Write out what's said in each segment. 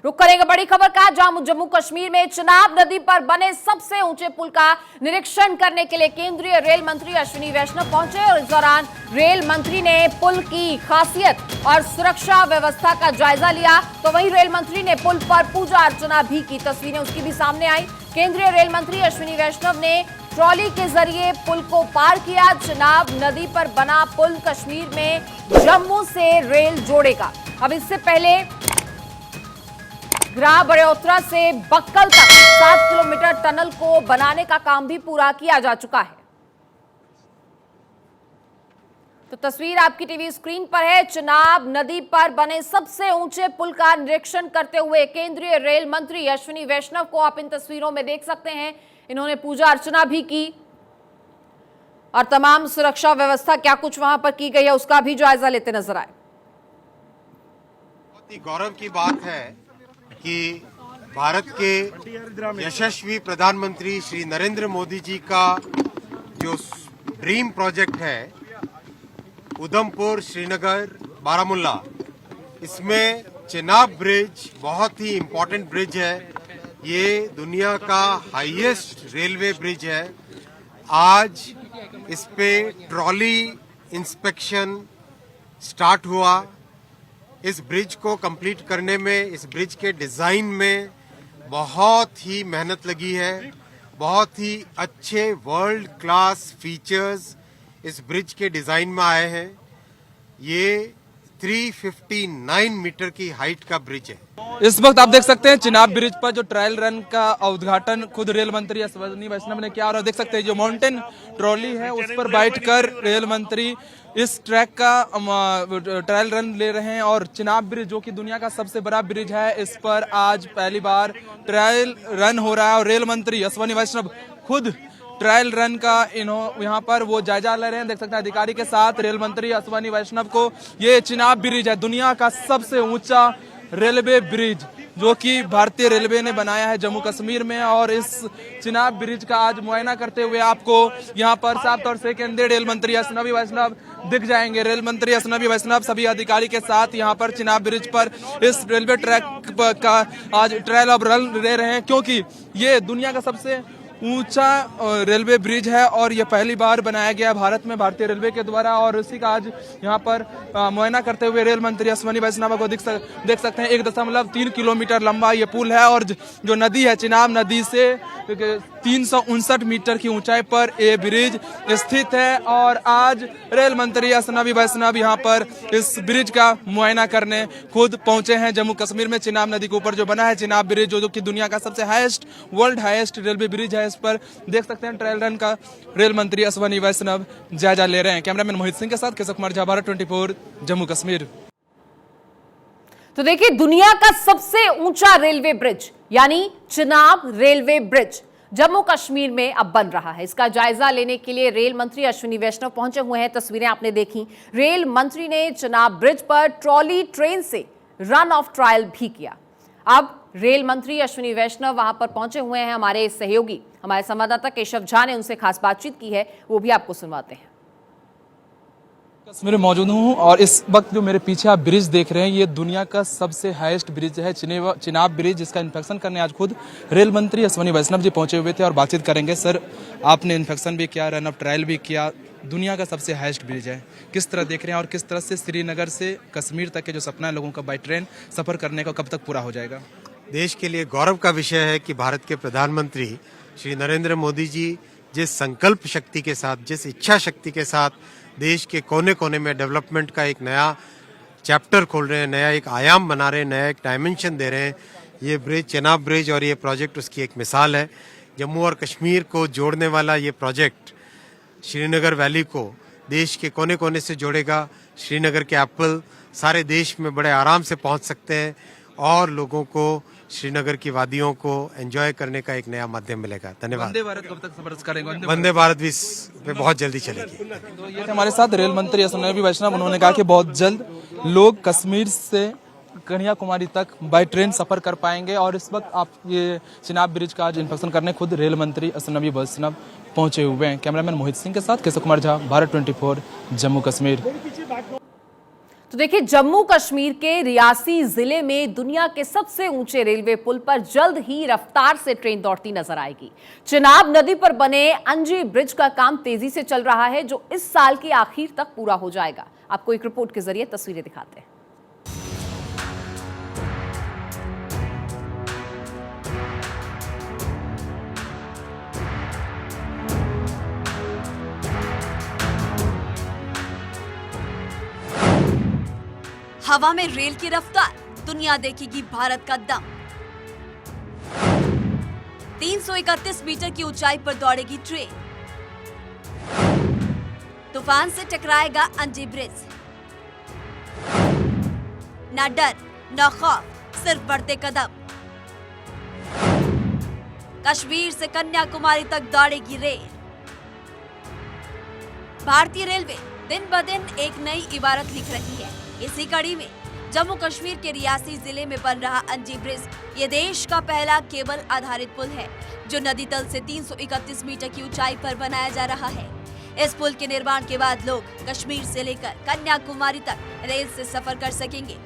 रुक करेंगे बड़ी खबर का, जहां जम्मू कश्मीर में चिनाब नदी पर बने सबसे ऊंचे पुल का निरीक्षण करने के लिए केंद्रीय रेल मंत्री अश्विनी वैष्णव पहुंचे और इस दौरान रेल मंत्री ने पुल की खासियत और सुरक्षा व्यवस्था का जायजा लिया। तो वहीं रेल मंत्री ने पुल पर पूजा अर्चना भी की, तस्वीरें उसकी भी सामने आई। केंद्रीय रेल मंत्री अश्विनी वैष्णव ने ट्रॉली के जरिए पुल को पार किया। चिनाब नदी पर बना पुल कश्मीर में जम्मू से रेल जोड़ेगा। अब इससे पहले ग्राम बड़ोत्रा से बक्कल तक 7 किलोमीटर टनल को बनाने का काम भी पूरा किया जा चुका है। तो तस्वीर आपकी टीवी स्क्रीन पर है। चिनाब नदी पर बने सबसे ऊंचे पुल का निरीक्षण करते हुए केंद्रीय रेल मंत्री अश्विनी वैष्णव को आप इन तस्वीरों में देख सकते हैं। इन्होंने पूजा अर्चना भी की और तमाम सुरक्षा व्यवस्था क्या कुछ वहां पर की गई है उसका भी जायजा लेते नजर आए। बहुत ही गौरव की बात है कि भारत के यशस्वी प्रधानमंत्री श्री नरेंद्र मोदी जी का जो ड्रीम प्रोजेक्ट है उधमपुर श्रीनगर बारामुल्ला, इसमें चिनाब ब्रिज बहुत ही इम्पोर्टेंट ब्रिज है। ये दुनिया का हाईएस्ट रेलवे ब्रिज है। आज इस पे ट्रॉली इंस्पेक्शन स्टार्ट हुआ। इस ब्रिज को कंप्लीट करने में, इस ब्रिज के डिजाइन में बहुत ही मेहनत लगी है। बहुत ही अच्छे वर्ल्ड क्लास फीचर्स इस ब्रिज के डिजाइन में आए हैं। ये 359 मीटर की हाइट का ब्रिज है। इस वक्त आप देख सकते हैं चिनाब ब्रिज पर जो ट्रायल रन का उद्घाटन खुद रेल मंत्री अश्विनी वैष्णव ने किया और देख सकते हैं जो माउंटेन ट्रॉली है उस पर बैठकर रेल मंत्री इस ट्रैक का ट्रायल रन ले रहे हैं। और चिनाब ब्रिज जो कि दुनिया का सबसे बड़ा ब्रिज है, इस पर आज पहली बार ट्रायल रन हो रहा है और रेल मंत्री अश्विनी वैष्णव खुद ट्रायल रन का यहाँ पर वो जायजा ले रहे हैं। देख सकते हैं अधिकारी के साथ रेल मंत्री अश्विनी वैष्णव को। ये चिनाब ब्रिज है दुनिया का सबसे ऊंचा रेलवे ब्रिज जो कि भारतीय रेलवे ने बनाया है जम्मू कश्मीर में। और इस चिनाब ब्रिज का आज मुआयना करते हुए आपको यहाँ पर साफ तौर से केंद्रीय रेल मंत्री अश्विनी वैष्णव दिख जाएंगे। रेल मंत्री अश्विनी वैष्णव सभी अधिकारी के साथ यहाँ पर चिनाब ब्रिज पर इस रेलवे ट्रैक का आज ट्रायल ऑफ रन ले रहे हैं, क्योंकि ये दुनिया का सबसे ऊंचा रेलवे ब्रिज है और यह पहली बार बनाया गया भारत में भारतीय रेलवे के द्वारा। और उसी का आज यहाँ पर मुआयना करते हुए रेल मंत्री अश्विनी वैष्णव को देख सकते हैं। 1.3 किलोमीटर लंबा ये पुल है और जो नदी है चिनाब नदी से 359 मीटर की ऊंचाई पर ये ब्रिज स्थित है। और आज रेल मंत्री अश्विनी वैष्णव यहाँ पर इस ब्रिज का मुआयना करने खुद पहुंचे हैं जम्मू कश्मीर में। चिनाब नदी के ऊपर जो बना है चिनाब ब्रिज जो कि दुनिया का सबसे highest world highest railway bridge है, इस पर देख सकते हैं ट्रायल रन का रेल मंत्री अश्विनी वैष्णव जायजा ले रहे हैं। कैमरामैन मोहित सिंह के साथ केशव कुमार झा, भारत 24 जम्मू कश्मीर। तो देखिए दुनिया का सबसे ऊंचा रेलवे ब्रिज यानी चिनाब रेलवे ब्रिज जम्मू कश्मीर में अब बन रहा है। इसका जायजा लेने के लिए रेल मंत्री अश्विनी वैष्णव पहुंचे हुए हैं। तस्वीरें आपने देखी। रेल मंत्री ने चिनाब ब्रिज पर ट्रॉली ट्रेन से रन ऑफ ट्रायल भी किया। अब रेल मंत्री अश्विनी वैष्णव वहां पर पहुंचे हुए हैं। हमारे सहयोगी हमारे संवाददाता केशव झा ने उनसे खास बातचीत की है, वो भी आपको सुनवाते हैं। कश्मीर में मौजूद हूँ और इस वक्त जो मेरे पीछे आप ब्रिज देख रहे हैं ये दुनिया का सबसे हाईएस्ट ब्रिज है चिनाब ब्रिज, जिसका इंस्पेक्शन करने आज खुद रेल मंत्री अश्विनी वैष्णव जी पहुंचे हुए थे और बातचीत करेंगे। सर, आपने इंस्पेक्शन भी किया, रन ऑफ ट्रायल भी किया, दुनिया का सबसे हाईएस्ट ब्रिज है, किस तरह देख रहे हैं और किस तरह से श्रीनगर से कश्मीर तक के जो सपना है लोगों का बाई ट्रेन सफर करने का कब तक पूरा हो जाएगा? देश के लिए गौरव का विषय है कि भारत के प्रधानमंत्री श्री नरेंद्र मोदी जी जिस संकल्प शक्ति के साथ, जिस इच्छा शक्ति के साथ देश के कोने कोने में डेवलपमेंट का एक नया चैप्टर खोल रहे हैं, नया एक आयाम बना रहे हैं, नया एक डायमेंशन दे रहे हैं। ये ब्रिज चिनाब ब्रिज और ये प्रोजेक्ट उसकी एक मिसाल है। जम्मू और कश्मीर को जोड़ने वाला ये प्रोजेक्ट श्रीनगर वैली को देश के कोने कोने से जोड़ेगा। श्रीनगर के एप्पल सारे देश में बड़े आराम से पहुंच सकते हैं और लोगों को श्रीनगर की वादियों को एंजॉय करने का एक नया माध्यम मिलेगा। धन्यवाद। वंदे भारत कब तक सफर करेंगे? वंदे भारत भी पे बहुत जल्दी चलेगी। तो ये हमारे साथ रेल मंत्री अश्विनी वैष्णव, उन्होंने कहा कि बहुत जल्द लोग कश्मीर से कन्याकुमारी तक बाय ट्रेन सफर कर पाएंगे। और इस वक्त आप ये चिनाब ब्रिज का आज इंस्पेक्शन करने खुद रेल मंत्री अश्विनी वैष्णव पहुंचे हुए हैं। कैमरामैन मोहित सिंह के साथ केशव कुमार झा, भारत 24 जम्मू कश्मीर। तो देखिए, जम्मू कश्मीर के रियासी जिले में दुनिया के सबसे ऊंचे रेलवे पुल पर जल्द ही रफ्तार से ट्रेन दौड़ती नजर आएगी। चिनाब नदी पर बने अंजी ब्रिज का काम तेजी से चल रहा है, जो इस साल के आखिर तक पूरा हो जाएगा। आपको एक रिपोर्ट के जरिए तस्वीरें दिखाते हैं। हवा में रेल की रफ्तार, दुनिया देखेगी भारत का दम। 331 मीटर की ऊंचाई पर दौड़ेगी ट्रेन। तूफान से टकराएगा अंजी ब्रिज। न डर न खौफ, सिर्फ बढ़ते कदम। कश्मीर से कन्याकुमारी तक दौड़ेगी रेल। भारतीय रेलवे दिन ब दिन एक नई इबारत लिख रही है। इसी कड़ी में जम्मू कश्मीर के रियासी जिले में बन रहा अंजी ब्रिज ये देश का पहला केबल आधारित पुल है, जो नदी तल से 331 मीटर की ऊंचाई पर बनाया जा रहा है। इस पुल के निर्माण के बाद लोग कश्मीर से लेकर कन्याकुमारी तक रेल से सफर कर सकेंगे।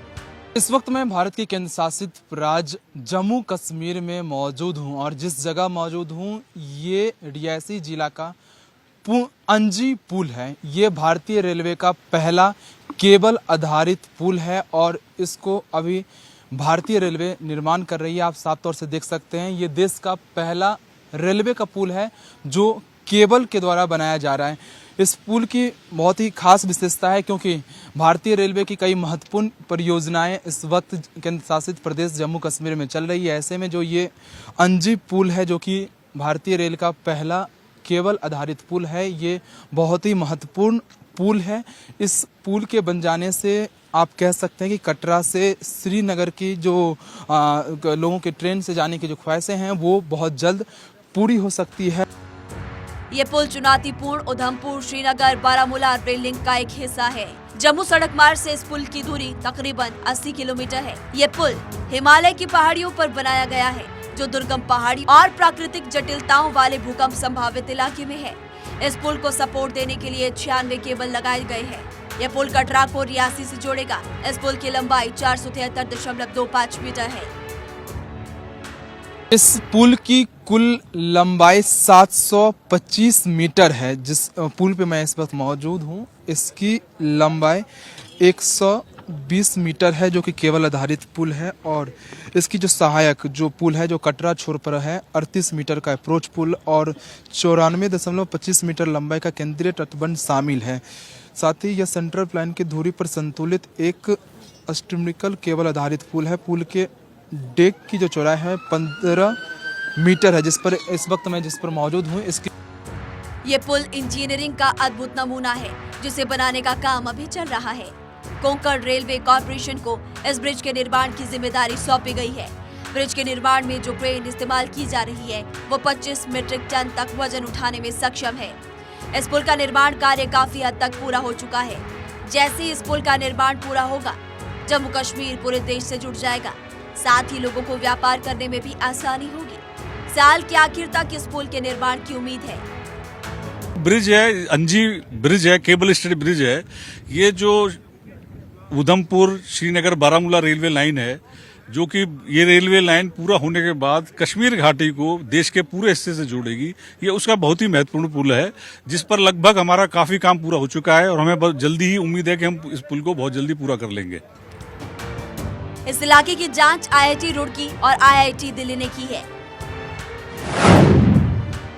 इस वक्त मैं भारत के केंद्र शासित राज्य जम्मू कश्मीर में मौजूद हूं और जिस जगह मौजूद हूं ये रियासी जिला का अंजी पुल है। ये भारतीय रेलवे का पहला केबल आधारित पुल है और इसको अभी भारतीय रेलवे निर्माण कर रही है। आप साफ तौर से देख सकते हैं, ये देश का पहला रेलवे का पुल है जो केबल के द्वारा बनाया जा रहा है। इस पुल की बहुत ही खास विशेषता है क्योंकि भारतीय रेलवे की कई महत्वपूर्ण परियोजनाएं इस वक्त केंद्र शासित प्रदेश जम्मू कश्मीर में चल रही है। ऐसे में जो ये अंजी पुल है, जो कि भारतीय रेल का पहला केबल आधारित पुल है, ये बहुत ही महत्वपूर्ण पुल है। इस पुल के बन जाने से आप कह सकते हैं कि कटरा से श्रीनगर की जो लोगों के ट्रेन से जाने की जो ख्वाहिशें हैं वो बहुत जल्द पूरी हो सकती है। ये पुल चुनौतीपूर्ण उधमपुर, श्रीनगर, बारामूला रेल लिंक का एक हिस्सा है। जम्मू सड़क मार्ग से इस पुल की दूरी तकरीबन 80 किलोमीटर है। ये पुल हिमालय की पहाड़ियों पर बनाया गया है, जो दुर्गम पहाड़ी और प्राकृतिक जटिलताओं वाले भूकंप संभावित इलाके में है। इस पुल को सपोर्ट देने के लिए 96 केबल लगाए गए हैं। यह पुल कटरा को रियासी से जोड़ेगा। इस पुल की लंबाई 473.25 मीटर है। इस पुल की कुल लंबाई 725 मीटर है। जिस पुल पे मैं इस वक्त मौजूद हूँ, इसकी लंबाई 120 मीटर है, जो कि केबल आधारित पुल है। और इसकी जो सहायक जो पुल है, जो कटरा छोर पर है, 38 मीटर का अप्रोच पुल और 94.25 मीटर लंबाई का केंद्रीय तटबंध शामिल है। साथ ही यह सेंट्रल प्लान की धुरी पर संतुलित एक एस्ट्रोनॉमिकल केबल आधारित पुल है। पुल के डेक की जो चौड़ाई है 15 मीटर है, जिस पर इस वक्त मैं जिस पर मौजूद हूँ। इसकी ये पुल इंजीनियरिंग का अद्भुत नमूना है, जिसे बनाने का काम अभी चल रहा है। कोंकण रेलवे कॉर्पोरेशन को इस ब्रिज के निर्माण की जिम्मेदारी सौंपी गई है। ब्रिज के निर्माण में जो क्रेन इस्तेमाल की जा रही है वो 25 मीट्रिक टन तक वजन उठाने में सक्षम है। इस पुल का निर्माण कार्य काफी हद तक पूरा हो चुका है। जैसे ही इस पुल का निर्माण पूरा होगा, जम्मू कश्मीर पूरे देश से जुड़ जाएगा। साथ ही लोगों को व्यापार करने में भी आसानी होगी। साल के आखिर तक इस पुल के निर्माण की उम्मीद है। ब्रिज है, अंजी ब्रिज है, केबल स्टेड ब्रिज है। ये जो उधमपुर, श्रीनगर, बारामूला रेलवे लाइन है, जो कि ये रेलवे लाइन पूरा होने के बाद कश्मीर घाटी को देश के पूरे हिस्से से जोड़ेगी। ये उसका बहुत ही महत्वपूर्ण पुल है, जिस पर लगभग हमारा काफी काम पूरा हो चुका है और हमें बहुत जल्दी ही उम्मीद है कि हम इस पुल को बहुत जल्दी पूरा कर लेंगे। इस इलाके की जांच IIT रुड़की और IIT दिल्ली ने की है।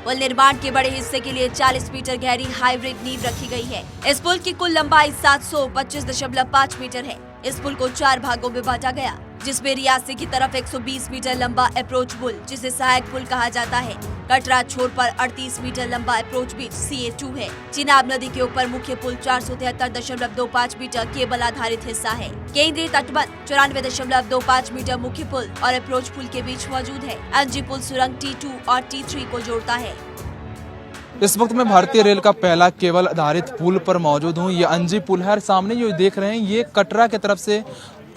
पुल निर्माण के बड़े हिस्से के लिए 40 मीटर गहरी हाइब्रिड नींव रखी गई है। इस पुल की कुल लंबाई 725.5 मीटर है। इस पुल को 4 भागों में बांटा गया, जिसमें रियासी की तरफ 120 मीटर लंबा अप्रोच पुल, जिसे सहायक पुल कहा जाता है। कटरा छोर पर 38 मीटर लंबा अप्रोच ब्रिज CA2 है। चिनाब नदी के ऊपर मुख्य पुल 473.25 मीटर केबल आधारित हिस्सा है। केंद्रीय तटबंध 94.25 मीटर मुख्य पुल और अप्रोच पुल के बीच मौजूद है। अंजी पुल सुरंग T2 और T3 को जोड़ता है। इस वक्त मैं भारतीय रेल का पहला केबल आधारित पुल पर मौजूद हूँ। ये अंजी पुल है और सामने जो देख रहे हैं ये कटरा की तरफ से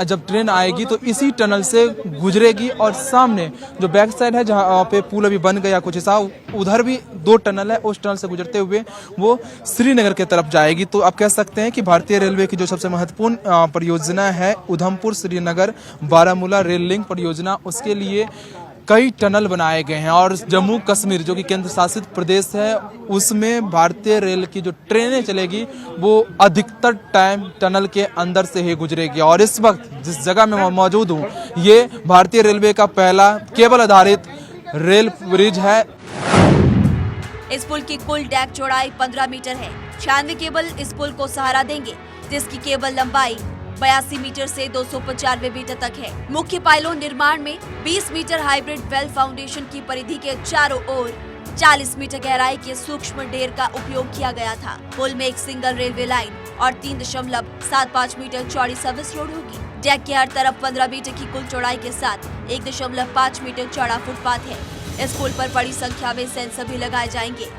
जब ट्रेन आएगी तो इसी टनल से गुजरेगी और सामने जो बैक साइड है जहाँ पे पुल अभी बन गया कुछ ऐसा, उधर भी 2 टनल है, उस टनल से गुजरते हुए वो श्रीनगर के तरफ जाएगी। तो आप कह सकते हैं कि भारतीय रेलवे की जो सबसे महत्वपूर्ण परियोजना है उधमपुर श्रीनगर बारामूला रेल लिंक परियोजना, उसके लिए कई टनल बनाए गए हैं। और जम्मू कश्मीर जो कि केंद्र शासित प्रदेश है उसमें भारतीय रेल की जो ट्रेनें चलेगी वो अधिकतर टाइम टनल के अंदर से ही गुजरेगी। और इस वक्त जिस जगह में मैं मौजूद हूँ ये भारतीय रेलवे का पहला केबल आधारित रेल ब्रिज है। इस पुल की कुल डेक चौड़ाई 15 मीटर है। 96 केबल इस पुल को सहारा देंगे, जिसकी केबल लंबाई 82 मीटर से 295 मीटर तक है। मुख्य पाइलों निर्माण में 20 मीटर हाइब्रिड वेल फाउंडेशन की परिधि के चारों ओर 40 मीटर गहराई के सूक्ष्म ढेर का उपयोग किया गया था। पुल में एक सिंगल रेलवे लाइन और 3.75 मीटर चौड़ी सर्विस रोड होगी। डेक के हर तरफ 15 मीटर की कुल चौड़ाई के साथ 1.5 मीटर चौड़ा फुटपाथ है। इस पुल पर बड़ी संख्या में सेंसर भी लगाए जाएंगे।